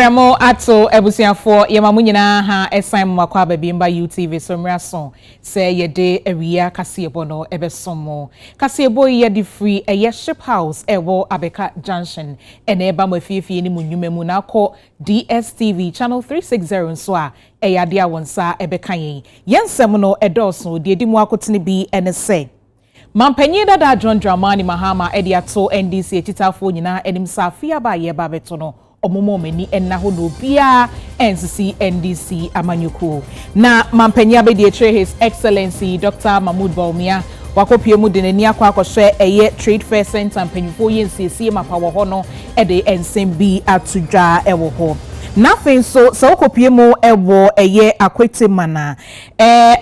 Premo ato ebusiafo yemamu nyina ha esan mwakwa babimba UTV somraso se yede awia kasebo no ebesomo kasebo yede free eye ship house ewo Abeka Junction ene eba mafiefi ni munwumemu na akọ DSTV channel 360 nso a eyade awonsa ebeka yensem no edoso de edi mu akotene bi ene se Mampanyi dada John Dramani Mahama edi ato NDC etitafo nyina enim safia ba ye ba beto no omomo meni enna ho no bia NCC NDC amanyuku na mampanyi abedi etre His Excellency Dr. Mahmoud Bawumia wakopie mu de nani akwa akohwe eye Trade Fair Center mpanyifo yensiesi mapawo ho no ede ensem bi atudwa ewo ho Nothing so kopie mu ewo eye akwete mana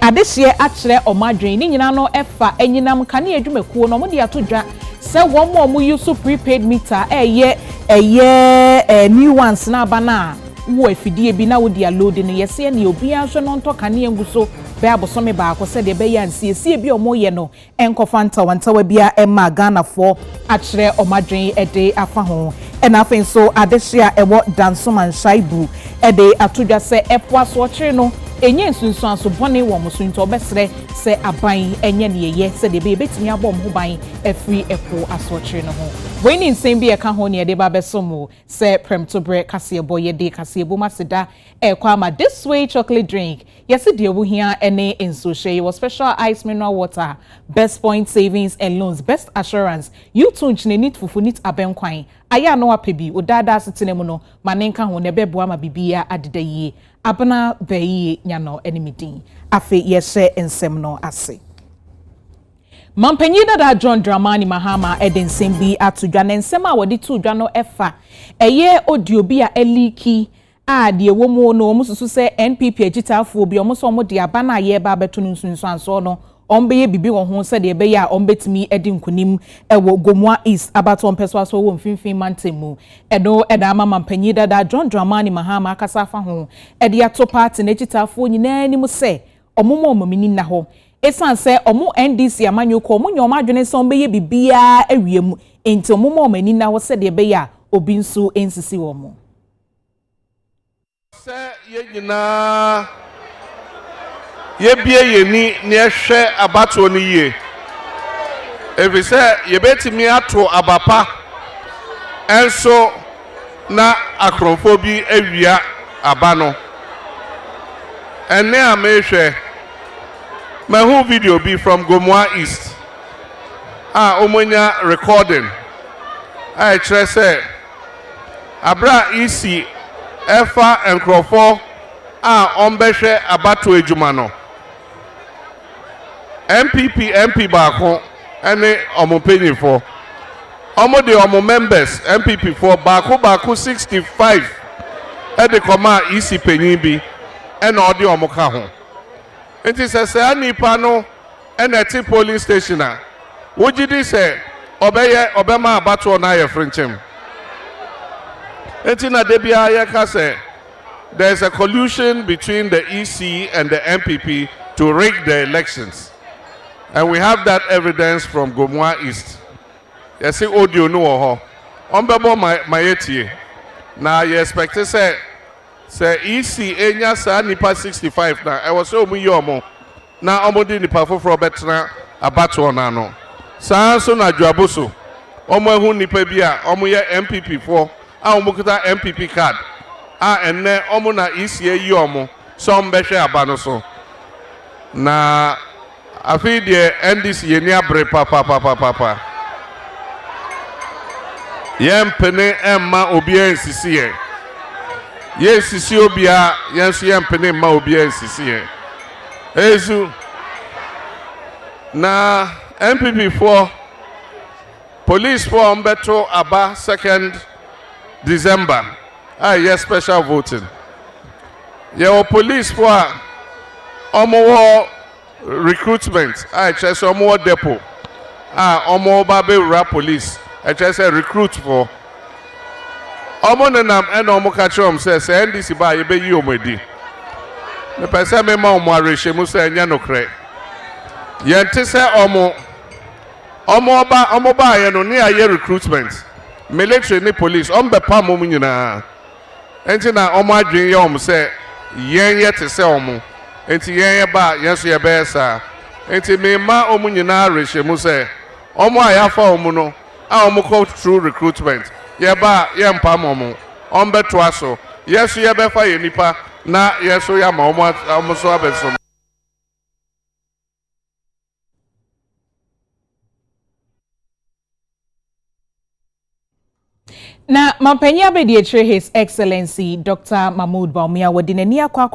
adehye akire omadwen ni nyina no efa enyinam kane adwumekuo no mo de atodwa se wo mo use prepaid meter eye new ones na bana wo afidie bi na wo de load ni yese ne obi anhwe no nto kane enguso be abosome ba akose de be yansiesie bi omo ye no enkofa ntawantawa bia emma Ghana for akire omadwen ede afa ho Enough so adeshia ewo dansoman shaibu ede atudwa se epwa so chire no enye nsunsu anso bone wo musu nto obesre se aban enye ne ye se de be betimi abom ho ban afri epo aso chire no ho we ni nsem bi e ka ho ne de ba besomo se premto bre kasebo ye de kasebo maseda ekwa ma this way chocolate drink yesi de obu hia ene enso hye was special ice mineral water best point savings and loans best assurance you tunch ne nit fufu nit abenkwan aya no apebi odada setenemu no manenka ho ne beboa ma bibia adeda yie abana bayi nyano enimidin afe yehye ensem no ase Mampanyi dada John Dramani Mahama edensem bi atudwa ne nsem a wodi tudwa no efa eye odiobi a eliki a de womu no mususu se NPP agitafo bi omo so mo de abana ye ba beto nsunsu anso no ombeye bibi wo ho se de be ya ombetimi edi nkunim ewo Gomwa East abato mpeso aso wo mfimfin mantemu edo eda ama mampanyi dada John Dramani Mahama akasa fa ho ede ato party na agitafo nyina ni mu se omomo omomini na ho esan se omo NDC amanyoko omo nyoma adwene se ombeye bibia awiem enti omomo omani na ho se de be ya obi nso ensisi wo mo se ye nyina ye bie yeni ne ehwe abato ni ye efi se ye betimi ato abapa enso na akronfo bi awia aba no ene amehwe my video be from Gomwa East omonya recording I try say abra isi efa enkrofo ombehwe abato ejuma no MP baako ene omopenyifo omo de omo members MPP for baako 65 ede koma isi penyin bi ene ode omo ka ho enti se anipa no ene ti polling station a wogidi se obema abato na ye frinchem enti na debia ye ka se there's a collusion between the EC and the MPP to rig the elections. And we have that evidence from Gomwa East. You see audio no ho. Ombebo mayetie. Na you expect say EC enya sa nipa 65 na. I was so mu yomo. Na omodi nipa foforo betna abato na no. Sa so na dwaboso. Omo ehu nipa bia omo ye MPP for a omo kuta MPP card. Enne omo na EC yi omo so mbehwe aba no so. Na afi de NDC yeni abre papa yempene emma obi ensisi ye yesisi obia yenso yempene emma obi ensisi ye ezu na MPP for police for mbeto aba 2nd December yes special voting ye police for omo recruitment chese omo depot omo babe ura police chese recruit for omo nenam ena omo ka chom se NDC ba ye be yi omedi me pese me ma omo arehemu se enya nokre ye ntese omo ba ye no ne aye recruitment military ni police on be pam mum nyina enti na omo adwen ye omo se yen ye te se omo enti yen ye ba yen so ye be sa enti me ma omo nyina rehye mu se omo ayafa omo no a omo call through recruitment ye ba ye mpa omo ombeto aso yesu ye be fa ye nipa na yesu ya ma omo so abeso. Na mampanyi abedietre His Excellency Dr. Mahmoud Bawumia wadinani akwa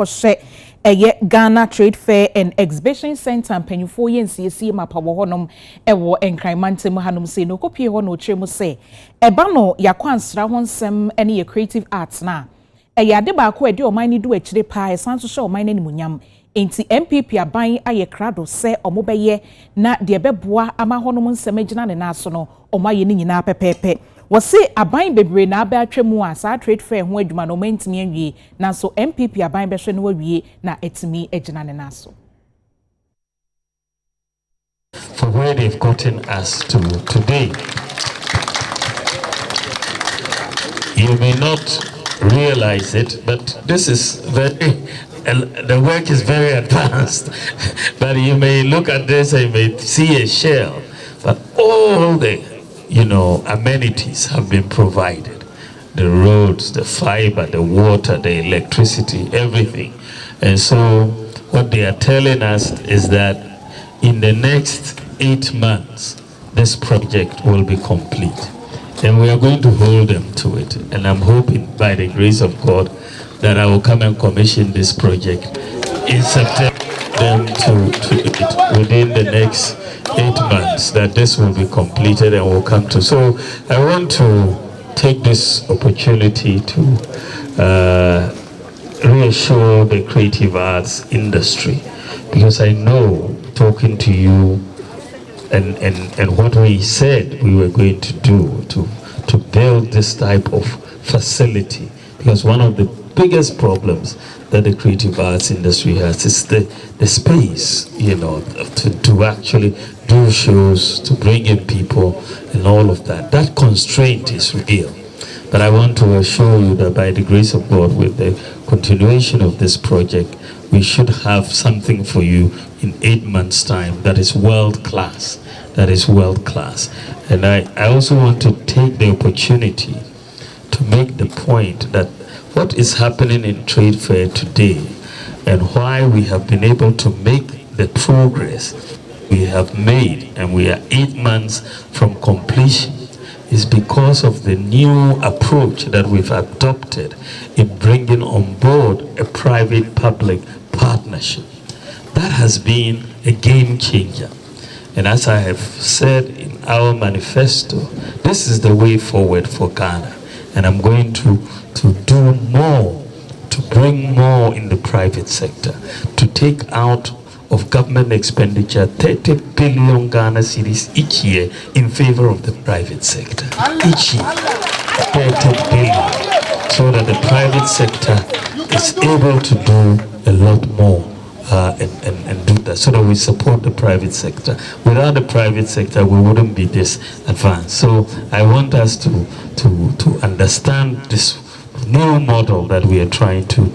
Ghana Trade Fair and Exhibition Center mpanyufo yensiesie mapawo honom ewo enkraimantemu hanom se no kopie ho no tremu se eba no yakwansra ho nsem ene ye creative arts na ade ba ko ede oman ni do akire pa esanso hye oman nani munyam enti MPP aban aye krado se omobeye na de beboa ama honom nsem agina ne naso no omaye ni nyina pepepe. Wasi aban bebre na aba atwemu a sa trade fair ho adwuma no mantimi anwie na so MPP aban behwe no wawie na etimi agina ne naso. For where they've gotten us to today. You may not realize it, but this is the work is very advanced. But you may look at this and you may see a shell, but all the amenities have been provided. The roads, the fiber, the water, the electricity, everything. And so what they are telling us is that in the next 8 months, this project will be complete. And we are going to hold them to it. And I'm hoping by the grace of God that I will come and commission this project in September, them to it within the next 8 months, that this will be completed and will come to. So I want to take this opportunity to reassure the creative arts industry, because I know, talking to you and what we said we were going to do to build this type of facility, because one of the biggest problems that the creative arts industry has is the space, to actually do shows, to bring in people and all of that. That constraint is real. But I want to assure you that by the grace of God, with the continuation of this project, we should have something for you in 8 months' time that is world class. That is world class. And I also want to take the opportunity to make the point that what is happening in trade fair today and why we have been able to make the progress we have made, and we are 8 months from completion, is because of the new approach that we've adopted in bringing on board a private-public partnership. That has been a game changer. And as I have said in our manifesto, this is the way forward for Ghana. And I'm going to do more, to bring more in the private sector, to take out of government expenditure 30 billion Ghana cedis each year in favor of the private sector. Each year, 30 billion, so that the private sector is able to do a lot more and do that, so that we support the private sector. Without the private sector, we wouldn't be this advanced. So I want us to understand this new model that we are trying to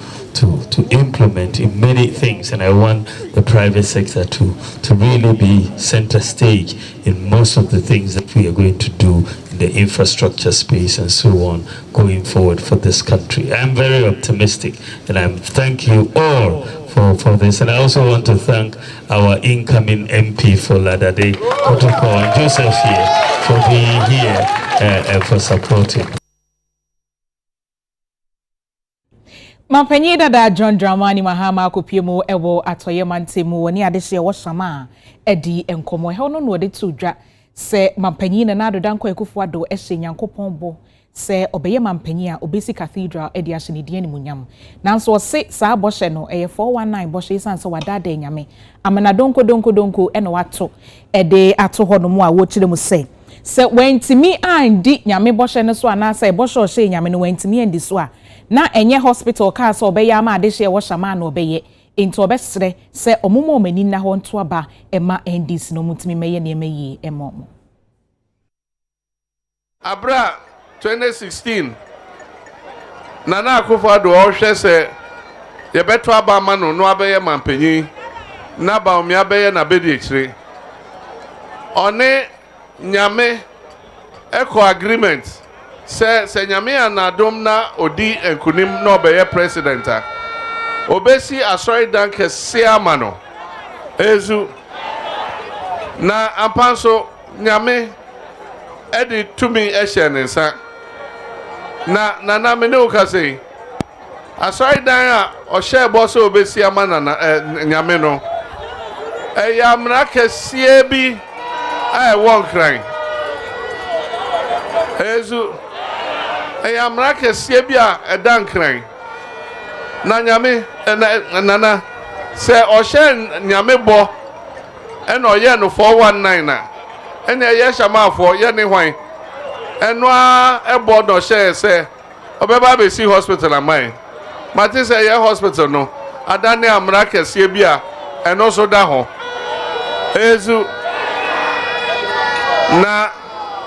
implement in many things, and I want the private sector to really be center stage in most of the things that we are going to do in the infrastructure space and so on going forward for this country. I'm very optimistic, and I thank you all for this. And I also want to thank our incoming MP for Ladade, Otoko and Joseph here, for being here and for supporting. Mampanyi dada John Dramani Mahama akopie ewo atoye mantemu woni adehye wo shama edi enkomo he no de to dwa se mampanyi na nado danko ekufo ado ehye nyankopon bo se obeye mampanyi a obesi cathedral edi ahye ne die munyam nanso o se sa bohye no 419 bohye sanse wadada nyame amana donko eno wato ede ato hono mu a wo kire mu se wentimi andi nyame bohye ne so anasa bohye o hye nyame no wentimi andi so a na enye hospital ka so obeye ama adehye wo shama na obeye into obesre se omumo omani na ho nto aba ema ndis no mutimi meye ne emeyi emomo abra 2016 Nana Akufo-Addo ohwe se ye beto abama no no abeye mampanyin na ba omi abeye na bedi ekire one nyame eco agreement se nyame anadom na odi enkunim na obeye president a obesi asori dan kese ama no ezu na ampanso nyame edi tumi ehye ne nsa na me ne ukase asori dan a ohye boso obesi ama na nyame no eyamra kese bi ai won kran ezu eyamra kese bi a edan kran na nyame nana se ohye nyame bo eno ye no 419 na ene ye shamafo ye ne hwan eno a ebo no hye se obeba be si hospital amai mate se ye hospital no adane amra kese bi a eno so da ho ezu na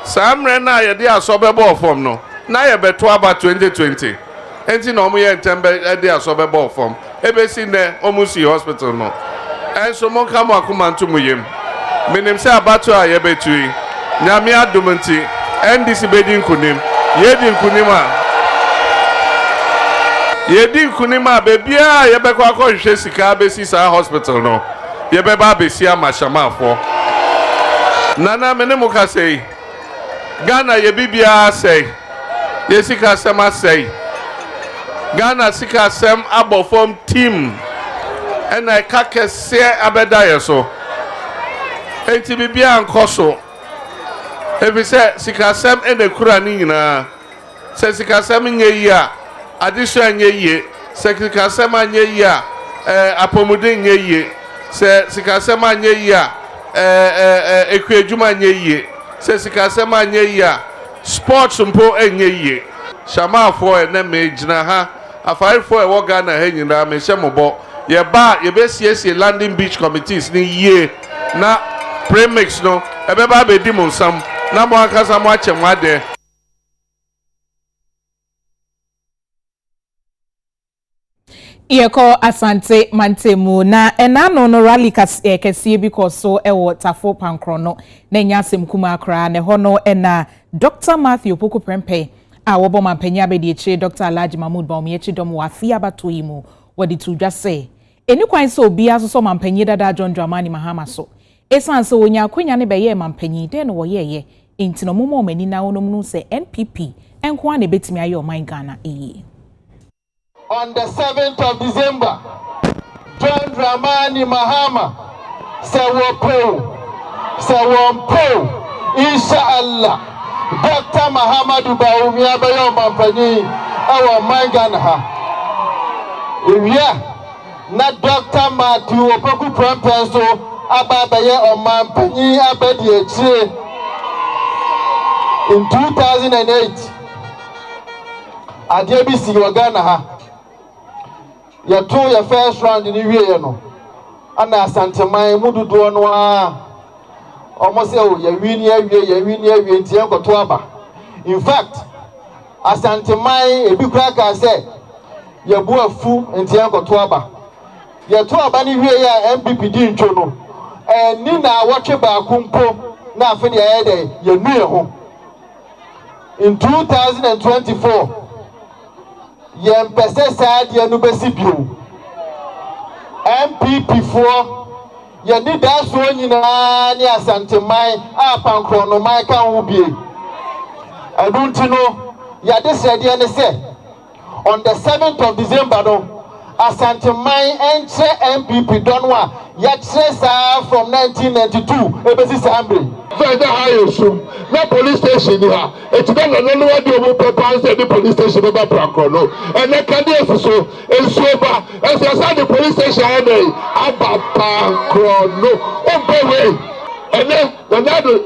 samre na ye de asobebo form no na ye beto aba 2020 enti na omu ye ntembe de asobebo form ebesi ne omu si hospital no enso mon kamo akuma ntumu yem minim se abato a ye betui nyame adomanti ndc bedi nkunim yedi nkunim a bebia ye bekwa akɔhwehwɛ sika besi sa hospital no ye beba besi amashamafo nana menemu ka sei Ghana ye bibia sei ye sika sema sei Ghana sika sem abofom team ena ka kese abeda ye so enti bibia nkoso ebi se sika sem ena kura ni nyina se sika sem nye yi a addition nye yi se sika sem anye yi a apomuden nye yi se sika sem anye yi a ekwadwuma nye yi se sika sem anye yi a sports mpo enye yi shamafo ena me gina ha afaifo e wo Ghana ha nyina me hyemobo ye ba ye be siesie landing beach committees ni ye na premix no ebe ba be di mo nsam na mo akasa mo ache mo ade Yeko asante mantemu na enano no rally kese bi koso ewo tafo pankrono na nyasem kuma akra ne hono ena Dr. Matthew Poku Prempe a wobo mampanya be di eche Dr. Alhaji Mahmood Bawumia chidom wa afia batoyi mu wodi tu dwase eni kwan so obi aso mampanyi dada John Dramani Mahama so esan so wonya akwanya ne beye mampanyi de no woyeye intino momo omani na wonom no se NPP enko na betimi aye oman Ghana eye. On the 7th of December, John Dramani Mahama said, Inshallah, Dr. Mahamadou Bawumia Bayo Mampani, our Mangana. Na Dr. Matthew Poku Prempe so Ababaye or Mampani Abedi in 2008, at ABC Wagana. You told your first round in the year, no. And I sent my Mudu Duanwa almost you win here, in fact, I sent my a big cracker said, you bought a fool in Tianco Tuaba. You told Bani here, MPP didn't know. And Nina watch about Kumpo, now for the other, you knew home. In 2024, Yem pese sad ye no besi bio MPP for ye ni da so nyina ni asante man a pankro no man kan wo bie adunti no ya de sede ne se on the 7th of December no asante man enche MPP donwa ya tresa from 1992 ebesi sambre Further higher soon. No police station here. It's not no one do papa say the police station about Prankrono. And the candidates so is sober. As I said the police station about Prankrono. Oh boy. And then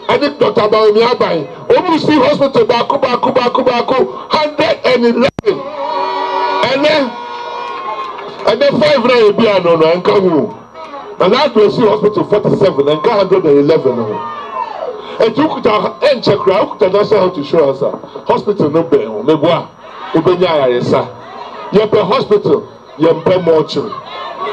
I think Dr. Bawumia by almost see hospital baku 111. And then 5 rand be no and come. And that will see hospital 47 and 111. And you could check out the national health insurance hospital no pay meboa ubenya yaresa yɛpɛ hospital yɛmpɛ mortuary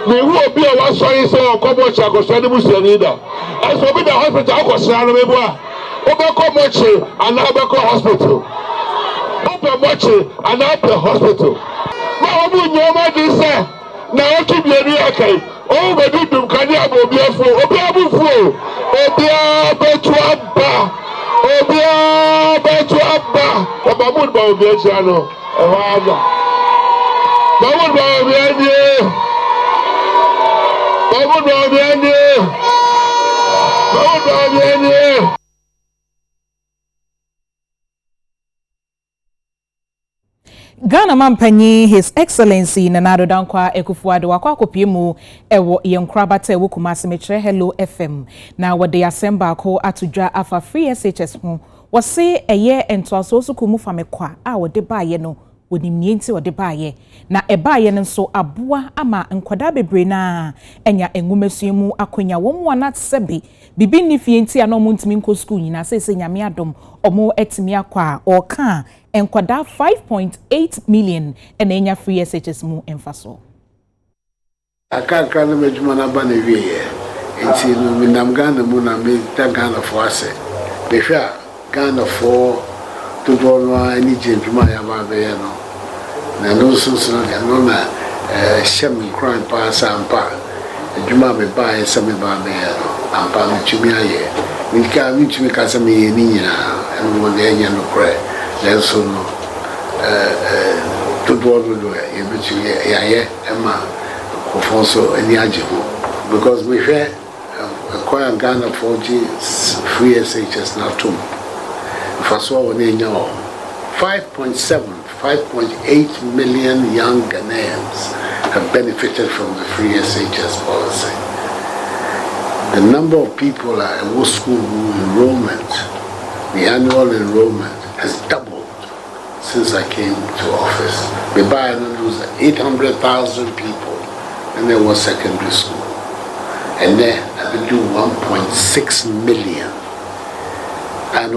ne wu obi a wasɔre sɛ ɔkɔ mortuary akɔsra ne busuani da ɛsɛ obi da hospital akɔsra no mebu a wobɛkɔ mortuary anaa wobɛkɔ hospital wopɛ mortuary anaa wopɛ hospital na ɔmo nyɛma di sɛ na ɔtwe bianu akai ɔmo bɛdi dum kane abɔ obi afuo obi abufuo obiara bɛtu aba obiara bɛtu aba ɔbamu ba obi akyira no ɛhɔ aga bamu ba obi anie bamu ba obi anie bamu ba obi anie. Ghana Mampanyi, His Excellency Nana Dankwa Ekufuado wakwakopi mu ewo yenkrabata ewo Kumasi metre Hello FM na wode asemba ko atudwa afa free SHS ho wose eye entoaso sukumu famekwa a wode baaye no wonimnie nti wode baaye na ebaaye no nso aboa ama nkwada bebre na enya enwumesuemu akonya womu anat sebe bibi ni fie nti ana omo ntimi nko school nyina sese nyame adom omo etimi akwa oka enkwada 5.8 million ena enya free SHS mu emfaso akaka na medjuma na ba na wiye enti no minam Ghana mu na me ta Ghana for ase be hwa Ghana for to do no ani djuma ya ba be no na no so na shem crime pa sampa djuma be ba e same ba be no ampa no tumi aye mi tumi ka same ye ni nyina eno de enya no kre lenso no to do e be tumi ya ema Kofonso any ajibu because we share acquire Ghana 4G free SHS now too. Faso oni nyo 5.8 million young Ghanaians have benefited from the free SHS policy. The number of people at Wo School enrollment, the annual enrollment has doubled since I came to office. We buy and lose 800,000 people. And there was secondary school. And then I could do 1.6 million. And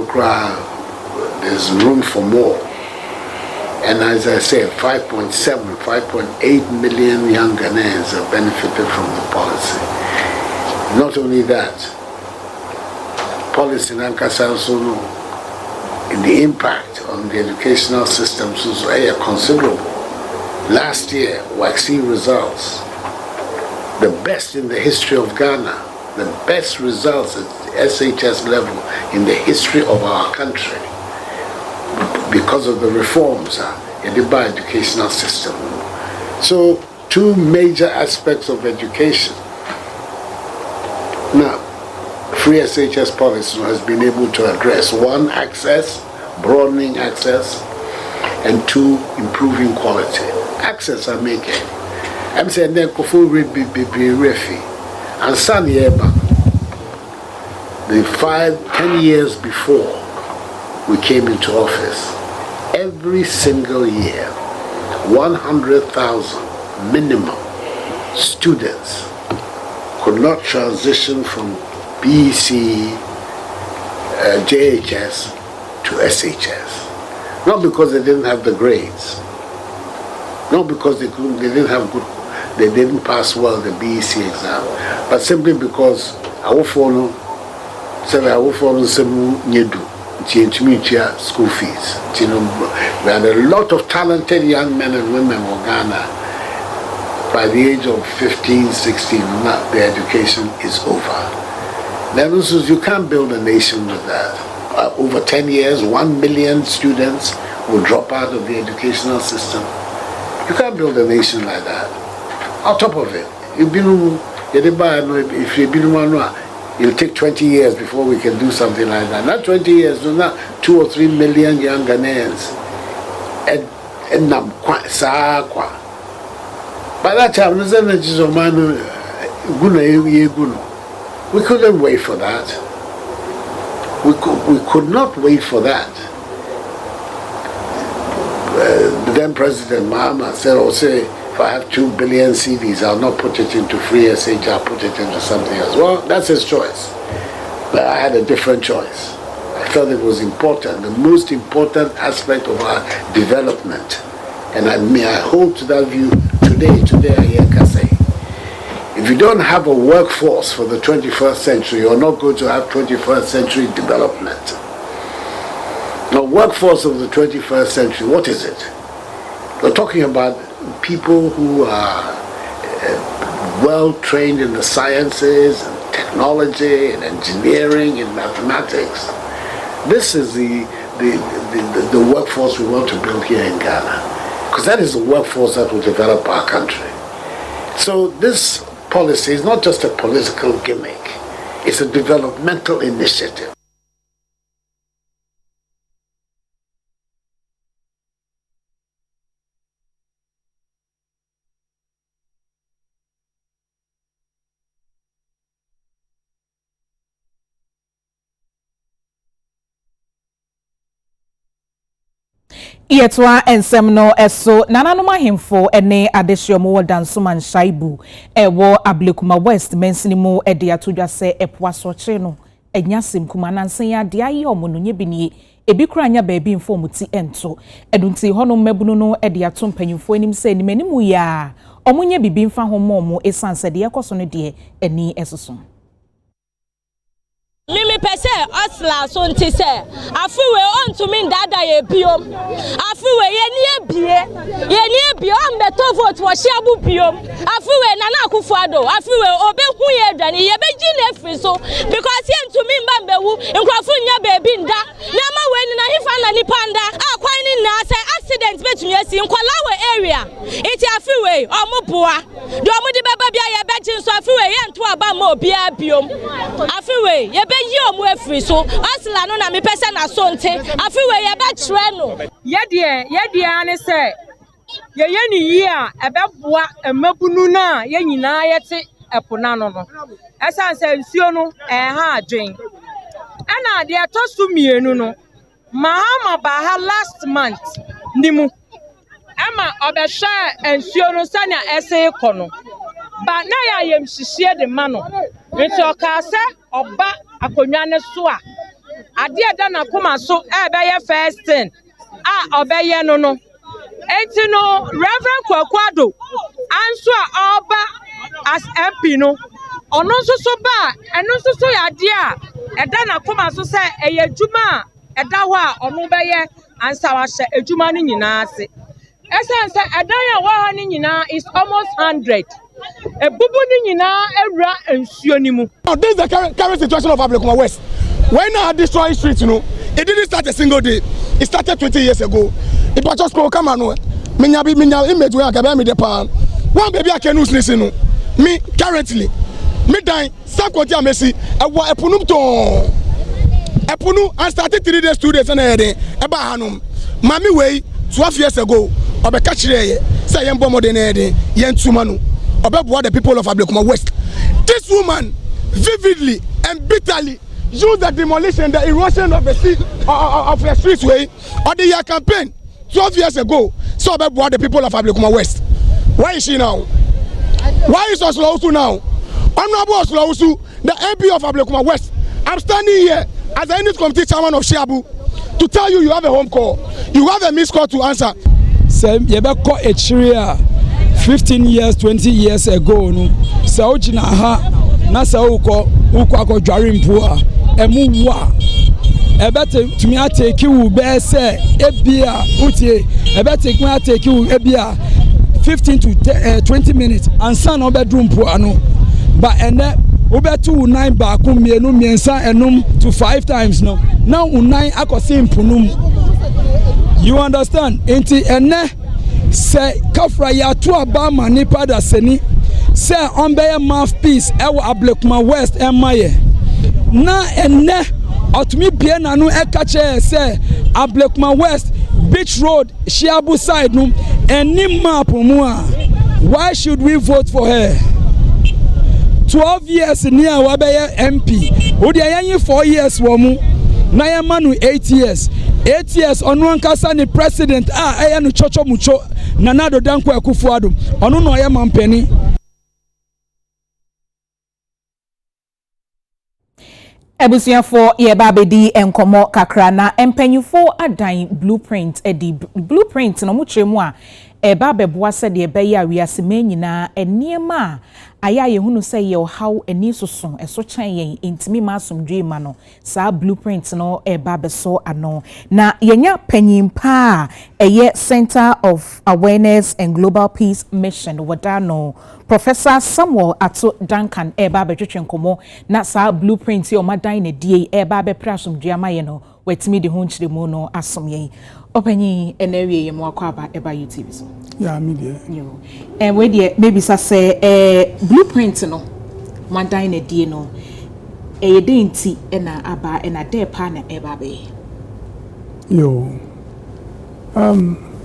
there's room for more. And as I said, 5.8 million young Ghanaians have benefited from the policy. Not only that, policy in Ankasa also in the impact on the educational system is considerable. Last year, vaccine results, the best in the history of Ghana, the best results at the SHS level in the history of our country because of the reforms in the educational system. So, two major aspects of education. Now, free SHS policy has been able to address one, access, broadening access, and two, improving quality. Access are making. I'm saying that Kofu refi and San Yeba, the 5-10 years before we came into office, every single year, 100,000 minimum students could not transition from BC, JHS to SHS. Not because they didn't have the grades, not because they didn't pass well the BEC exam, but simply because our phone school fees. We had a lot of talented young men and women in Ghana. By the age of 15, 16, their education is over. Then also, you can't build a nation with that. Over 10 years, 1 million students will drop out of the educational system. You can't build a nation like that. On top of it, if you've been one, it'll take 20 years before we can do something like that. Not 20 years, not 2 or 3 million young Ghanaians. By that time, we couldn't wait for that. We could not wait for that. The then President Mahama said, if I have 2 billion CDs, I'll not put it into free SH, I'll put it into something else. Well, that's his choice. But I had a different choice. I felt it was important. The most important aspect of our development And I hold to that view today I hear Kase. If you don't have a workforce for the 21st century, you're not going to have 21st century development. The workforce of the 21st century, what is it? We're talking about people who are well trained in the sciences and technology and engineering and mathematics. This is the workforce we want to build here in Ghana, because that is the workforce that will develop our country. So this policy is not just a political gimmick, it's a developmental initiative. Yetwa ensem no eso nananoma hemfo ene adehyomo wodansoman shaibu ewo ablekuma west mensinimu ede atodwa se epoaso kire no enyasem kuma nansen ya de aye omono nye binie ebi kura anya baabi info muti ento edunti hono mabunu no ede ato mpanyimfo enim se animanimu ya omunye bibi mfa homo mo esanse de yekoso no de eni esoso Mimi pese osla so nti se afiwe ontumi ndada ye biom afiwe ye ni ebie am beto vote wo hia biom afiwe nana akufuado afiwe obehu ye dwane ye beji na efri so because ye ntumi mba mbewu nkrofo nya baby nda na ma we ni na hifa na nipanda akwan ni na se accident betumi asi nkwala we area iti afiwe omuboa do omudi baba bia ye beji nso afiwe ye nto aba ma obia biom afiwe ye yi omu efri so asla no na me pese na so nte afiwe ye be kire no ye de ane se ye ni yi a ebeboa emabunu na ye nyina ye te epona no no esanse nsuo no ha adwen ana de atosu mienu no mahama ba ha last month nimu ama obehwe nsuo no sanya ese kono ba na ya yem hihie de ma no nti okase oba akonwa ne so a ade eda na koma so be first thing obeye no no enti no Reverend Kwakwado anso a oba as MP no ono so ba eno so ya ade a eda na koma so se eyadwuma eda ho a ono beye ansa wa hye adwuma no nyina ase esense eda ya wa ha ni nyina is almost 100 ebubu ni nyina ewura ensuo ni mu. Now this is the current situation of Ablekuma West. When I destroy streets, it didn't start a single day. It started 20 years ago. It was just come on. Minya image where I can be the pan. One baby I can use listen. Me currently, Midday, Sakoti Messi, a punum to a punu. I started 3 days, 2 days, and a day. Eba hanum. Mami way 12 years ago. Obe kachire say yembo mo de na day. Yentumanu. About the people of Ablekuma West. This woman vividly and bitterly used the demolition, the erosion of the streets way on the year campaign 12 years ago. So about the people of Ablekuma West. Why is she now? Why is Oslausu now? Honorable Oslausu, the MP of Ablekuma West. I'm standing here as the unit committee chairman of Shiabu to tell you have a home call. You have a missed call to answer. Say, you better call a cheeria. 15 years, 20 years ago, no. So ojina ha na sa uko dware mpo a emu wa. Ebete tumi ateki wu be se ebia utie. Ebete tumi ateki wu ebia 15 to 20 minutes ansa na obedru mpo ano. Ba ene obetu unan ba ku mienu miensa enum to 5 times no. Now unan akosi mpunum. You understand? Enti ene se kafra ya to abama nipa da seni se onbeye mouthpiece ewo Ablekuma West emaye na ene otumi bie nanu ekache se Ablekuma West Beach Road Shiabu side no eni map mu a why should we vote for her 12 years near wabeye MP odi ayen 4 years wo mu na yemanu 8 years 8 years onu ankasa ni president eye no chocho mucho Nanado Danko Akufuado onu no ye mampeni. Ebusiafo ye babedi enkomo kakra na empanyufo adan blueprint edi blueprint no muchemu a eba beboa se de ebe ya wiase nyina eniema aya ye hunu se ye how eni soso eso chan yen intimi masomdwe ma no sa blueprint no eba beso ano na yenya panyimpa eye Center of Awareness and Global Peace Mission wadano Professor Samuel Ato Duncan eba betwetwe nkomo na sa blueprint ye o madan na die eba be prasomdwe amaye no wetimi de ho nchire mu no asomye opanyi enewie ye mo akwaba eba UTV so yeah media yo we dey maybe say blueprint no madan na die no e dey nti na aba na dey pa na eba be yo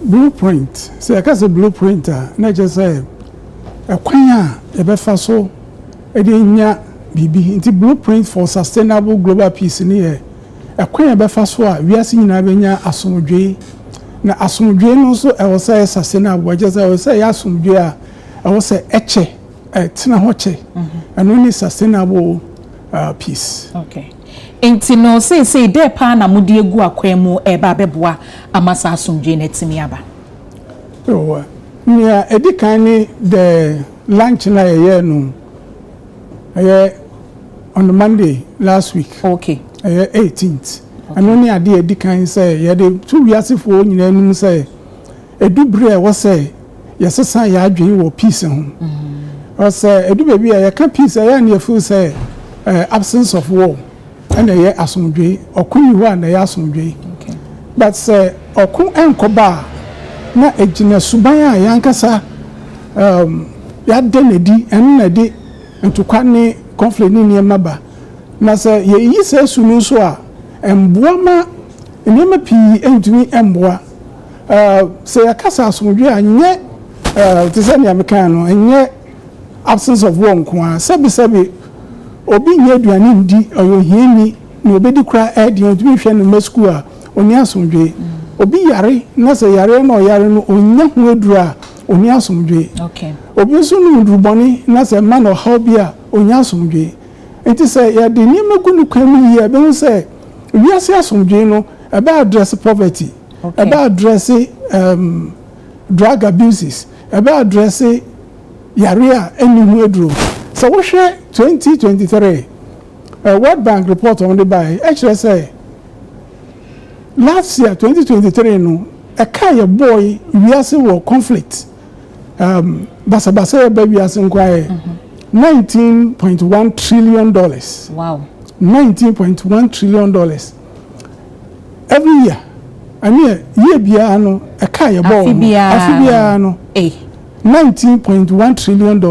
blueprint say I say blueprint na just say ekwan e be fa so e dey nya bibi nti blueprint for sustainable global peace ni e ekwan e be fa so a wiase nyina be nya asomdwe na asomdwe no so e wo say sustainable just say wo say asomdwe a e wo say eche tena ho che and only sustainable peace. Okay. Enti no say dey pa na mudi egu akwan mu e ba beboa amasa asomdwe na timi aba. Oh, nia edikan ni the lunch na ye no on the Monday last week. Okay. 18th. And only a day edikan say ye dey two wiasefo nyina num say edubre wo say yesesa ya adwen wo peace ho. O say edu baby ya ka peace ya na feel say absence of war and ye asomdwe okuni ho na ye asomdwe. Okay. But say okun enkoba na ejina suban a yankasa ya denedi enu na de ntukwa ne conflict ni niema ba na se ye yi se sunu so a emboa ma niema pi entumi emboa se yakasa asomdwe anye tese ne amekan no enye absence of war nko a sebi obi nye aduane ndi oyohieni na obedi kra edi entumi hwe no mesku a oni asomdwe obi yare na se yare no yare no onya hu adura oni asomdwe. Okay. Obi so no ndruboni na se man o hobby a onya asomdwe. Enti se ya de ni magunu kwam yi e be se wiase asomdwe no e ba address poverty. Okay. E ba address drug abuses. E ba address yare a eni hu aduro. So wo hwe 2023 World Bank report on the by actually say last year 2023 no a kind boy wiase war conflict basa ba wiase nkwae $19.1 trillion. Wow. $19.1 trillion every year. And year bia no a kind boy afibia no $19.1 trillion.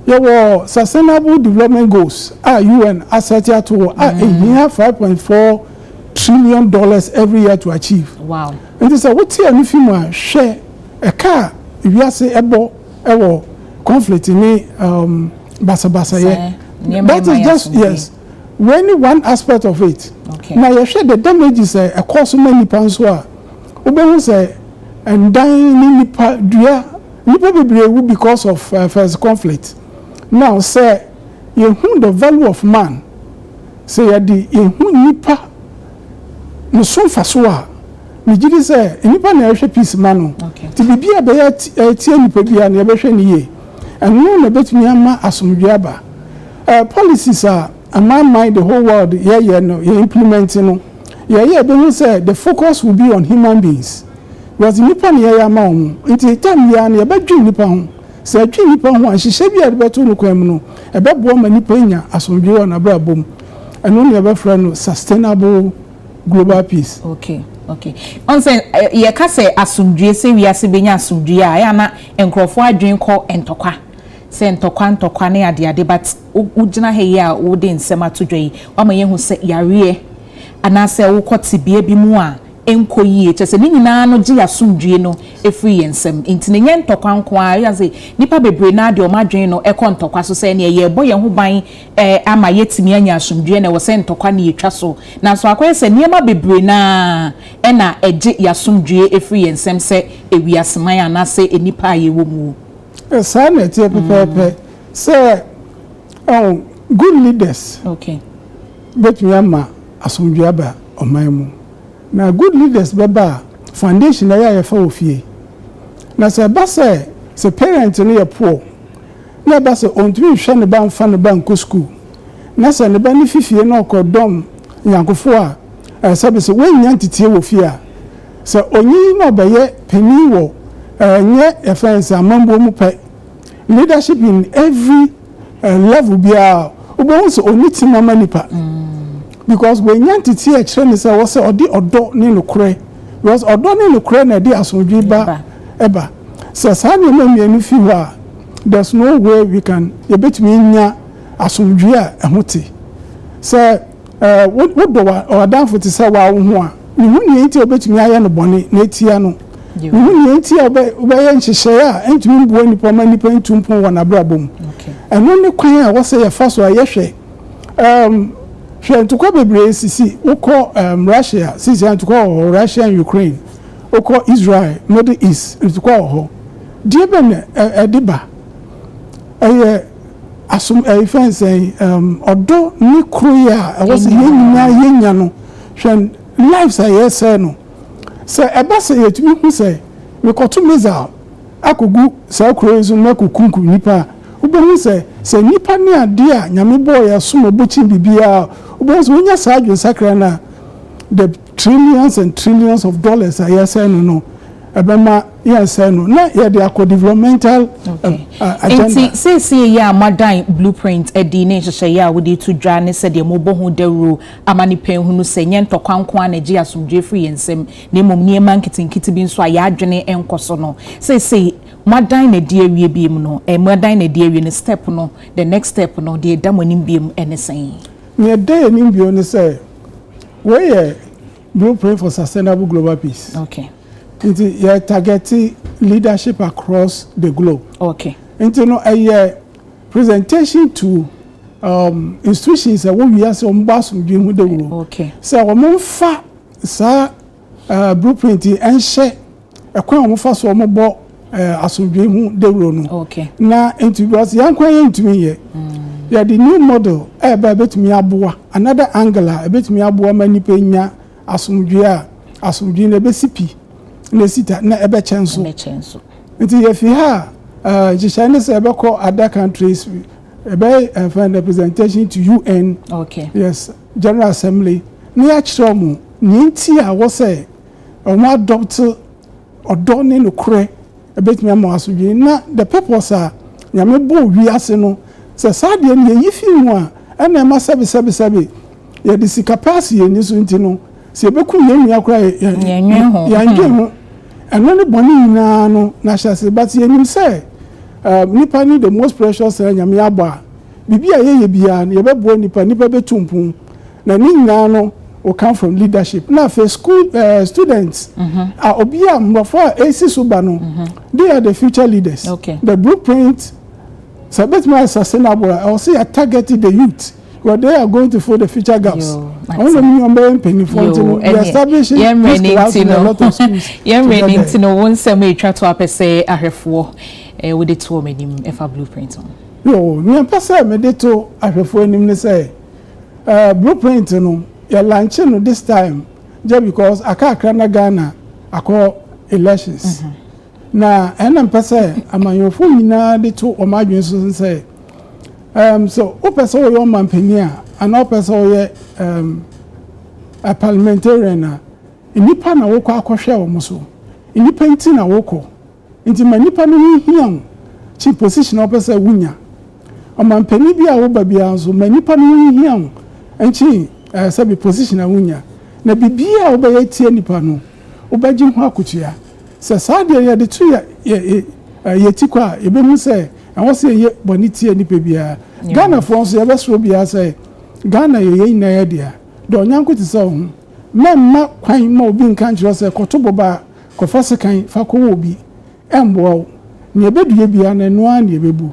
Your sustainable development goals UN asserted to $5.4 trillion every year to achieve. Wow. And this is what here if you share a car if you say ewo conflict in basa that is just yes when one aspect of it. Okay. Now you share the damages a cause many pounds were ube say and dying nipa be because of first conflict. Now say you the value of man say you nipa no so faso a me gidi say nipa na ehwe peace man no ti bibia be ya tie nipa bia na behwe ne ye eno na betumi ama asomdwe aba policies are among the whole world no you implementing no be say the focus will be on human beings because nipa na ya ma omo nti time ya na be dwi nipa ho say dwi nipa ho a hihye bia de beto no kwam no e be bo ma nipa nya asomdwe na bra bom eno na be fra no sustainable global peace. Okay. On say ye ka say asumdwe se wiase benya asumdwe a ya na enkrofo adwen ko entokwa. Se entokwa na ade but ugina he ya wo de nsem atodwai. Wa ma ye hu se yare ana se wo kotibie bi mu a enkoyie chese ni nyina no gi asumdwe no efri yensem intine nye ntokwa nko a ya say nipa bebre na ade o madwen no ekọ ntokwa so se na ye bo ye ho ban ama yetimi anya asumdwe na wo se ntokwa na yetwa so na so akoye se niema bebre na na eje yasumdwe efri yensem se ewiaseman ana se enipa ye wo mu esa na tie pepepe se good leaders okay betumi ama asumdwe aba oman mu na good leaders beba foundation na ya fa ofie na sɛ ba sɛ parent no yɛ poor na ba sɛ ɔntumi hwɛ ne ba mfa ne ba nkɔ school na sɛ ne ba ne fifie na ɔkɔdɔm nyankofo a sɛ sɛ wɔnya ntetie wɔ fie a sɛ onyi na ɔbɛyɛ panin wɔ nyɛ ɛfɛn amambo mu pɛ leadership in every level biara wobɛhu sɛ ɔni ti mama nipa because wɔnya ntetie ɛkyerɛ ne sɛ wɔsɛ ɔde ɔdɔ ne nokorɛ because ɔdɔ ne nokorɛ na ɛde asomdwe ba ɛba sɛ saa nneɛma mmienu fi hɔ a there's no way we can yɛbɛtumi nya asomdwe a ɛho te sɛ wodɔ ɔdanfo te sɛ wawo ho a ne ho nea nti a wobɛtumi ayɛ no bɔne na ɛtia no ne ho nea nti a wobɛyɛ nhyehyɛeɛ a ɛntumi mboa nnipa ma nnipa ntu mpon wɔ n'abrabɔ mu ɛno ne kwan a wɔsɛ yɛfa so a yɛhwɛ hwɛ ntokwa bebree sisi wokɔ Russia sisi ntokwa wɔ hɔ Russia and Ukraine wokɔ Israel Middle East ntokwa wɔ hɔ deɛ bɛ ne ɛde ba ɛyɛ fɛnsɛn ɔdɔ ne kuro yi a ɛwɔ sɛ yɛn nyinaa yɛnya no hwɛ lives a yɛsɛ no sɛ ɛba sɛ yɛtumi hu sɛ mekɔto missile akɔgu saa kuro yi so na kɔkunkum nipa a wobɛhu sɛ nipa ne adeɛ a nyame bɔɔ yɛ som ɔbɔkyin biribiara wobɛhu sɛ wonya saa adwensakra no a the trillions and trillions of dollars a yɛsɛ no ɛbɛma yɛsɛ no na yɛde akɔ developmental agenda nti sɛsie yɛ a madan blueprint adi ne nhyehyɛeɛ a wode to dwa ne sɛdeɛ mobɔ ho dawuro ama nipa hu no sɛ nyɛ ntɔkwanko a na gye asomdwe firi yɛn nsɛm na mmom nneɛma nketenkete bi nso a yɛadwene nkɔ so no sɛsie madan na di awie bi mu no madan na di awie no step no the next step no deɛ da mo anim bi mu ɛne sɛn ne da anim bi no sɛ wɔyɛ blueprint for sustainable global peace okay nti yɛ target leadership across the globe. Okay. Nti no a presentation to institutions that we are so mbasum di hu de wo. Okay. So we fa sa blueprint and share ekwan we fa so mo bo asomdwe hu de wo no. Okay. Na nti because yan kwan yentumi ye. Yeah, the new model ba betumi aboa another angle betumi aboa manipa nya asomdwe a asomdwe na besipi nesita na ebe chenso nti yefi ha jishane se ebe call other countries ebe find representation to UN. Okay. Yes, General Assembly ni achiro mu nti a wo se omo adopt odo ne no kure ebetimi ama asodwe na the purpose a nyame bo wi ase no se sade ne yifi mu a na ma sebe ye de sika pass ye ni so nti no se ebeku yenu akura yanwe ho eno ne boni nyina no na hyase but yenim say nipa ni the most precious nyame aba bibia ye bia na ye bebo nipa betumpun na ni nyina no will come from leadership na for school students obia mbofo AC suba no they are the future leaders. Okay. The blueprint so better sustainable I will say targeted the youth where they are going to fill the future gaps. I want to remember penny for establishing this class in a lot of schools. To know one semi try to apese ahwefo with the two medim efa blueprint on. Yo, me apese me de to ahwefo anim ne say blueprint no ya launch no this time just because aka na Ghana akọ elections. Na ena mpese amanyofo nyina de to o madwen so say so opese o yo mampania and opese o a parliamentarian nipa na wokọ akọhwe o muso nipa nti na wokọ nti manipa no hian chi position opese wunya o mampani bia wo ba bia so manipa no hian nti sabi position wunya na bibia wo ba yetie nipa no wo ba gi ho akotua se saade ye de tu ye tikwa ye be hu se awon se ye boni tie nipa bia Ghana France ye be so bia se Ghana ye na ye dia do nyanko ti se ho memma kwan ma obi nkan kiro se kotobo ba kofa se kan fa ko obi embo ne ebedue bia na no an ye bebu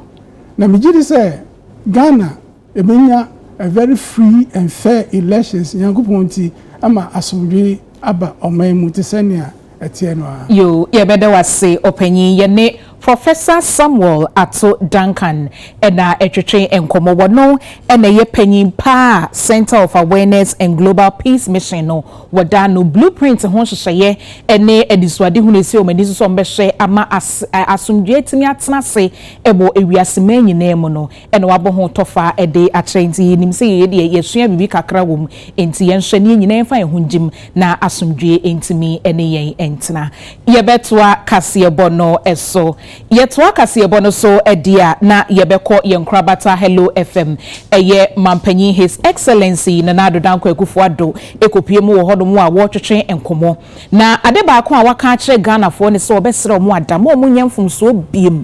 na migidi se Ghana e benya a very free and fair elections nyanko ponti ama asomdwe aba oman mu te senia etieno yo ye beda wase opanyin ye ne Professor Samuel Ato Duncan ena etwetwe enkomo wono ena ye panyin pa Center of Awareness and Global Peace Mission no wada no blueprint ho hyehyeye ene edisuade hu nesi o mani so mbehwe ama asumdwe timi atena se ebo ewiase manyina mu no ena wabo ho tofa ede akyerenti nim se ye de yesua bibi kakra wom enti yenhwe ne nyina enfa ehunjim na asumdwe entimi ene yen entena yebetoa kasebo no eso yetoa kasebo no so edia na yebekọ yenkrabata Hello FM eye mampanyi His Excellency Nana Danko Akufo-Addo ekopiemu wo hodomu a wotwetwe enkomo na ade baako a waka akire Ghana fo ne so obesere mu adamo mu nyamfumso biem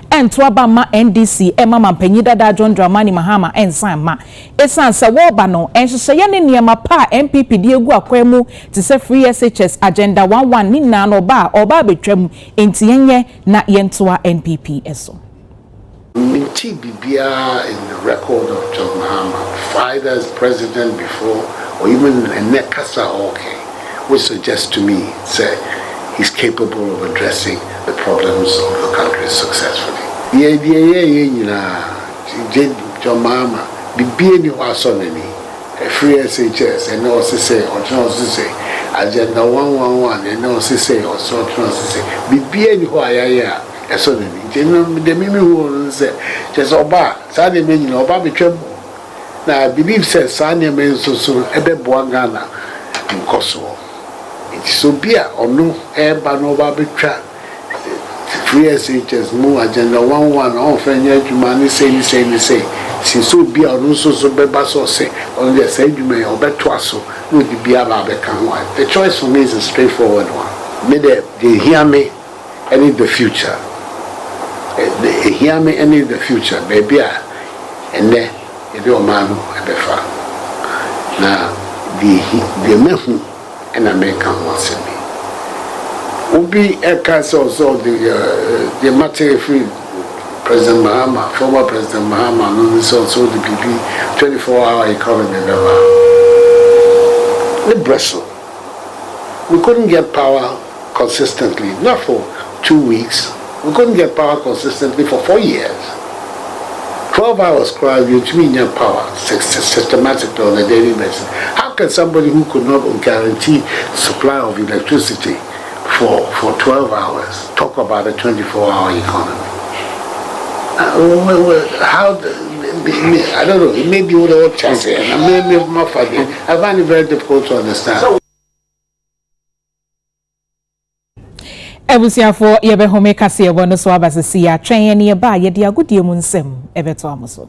ento aba ma NDC ema mampanyi dada John Dramani Mahama ensan ma esan se wo ba no enhyehyeye ne niema pa MPP di egu akwemu te se free SHS agenda 11 ni na no ba oba betwam enti yenye na yentoa NPP eso Minti Bibia in the record of John Mahama, either as president before or even a Nekasa okay, which suggests to me, say, he's capable of addressing the problems of the country successfully. John Mahama, Bibia ni wasoneni, a free SHS, and also say, or also say, agenda 111, and also say, or so say, Bibia ni waya. So the mimi who say just oba sani men no oba betwem na I believe says sani men so ebe boangana nkoso it so bia onu eba no oba betwa free SHS mu agenda 11 on fenya adwuma ni say si so bia onu so beba so say on the say adwuma obeto aso no di bia ba be kan one. The choice for me is a straightforward one. Midday, they hear me and in the future. They hear me any in the future, baby, and then if your man ebefa. Now the men and American wants me. Ubi Ekas also the matter free President Mahama, former President Mahama, and also the PP 24-hour economy the Brussels. We couldn't get power consistently, not for 2 weeks. We couldn't get power consistently for 4 years. 12 hours crowd, which means your power systematically on a daily basis. How can somebody who could not guarantee supply of electricity for 12 hours talk about a 24-hour economy? How? I don't know. It may be with all chance, and I find it very difficult to understand. Ebusiafo yebe home kase ebo no so abasisi ya twen ye ne ba ye dia godie mu nsem ebeto amoso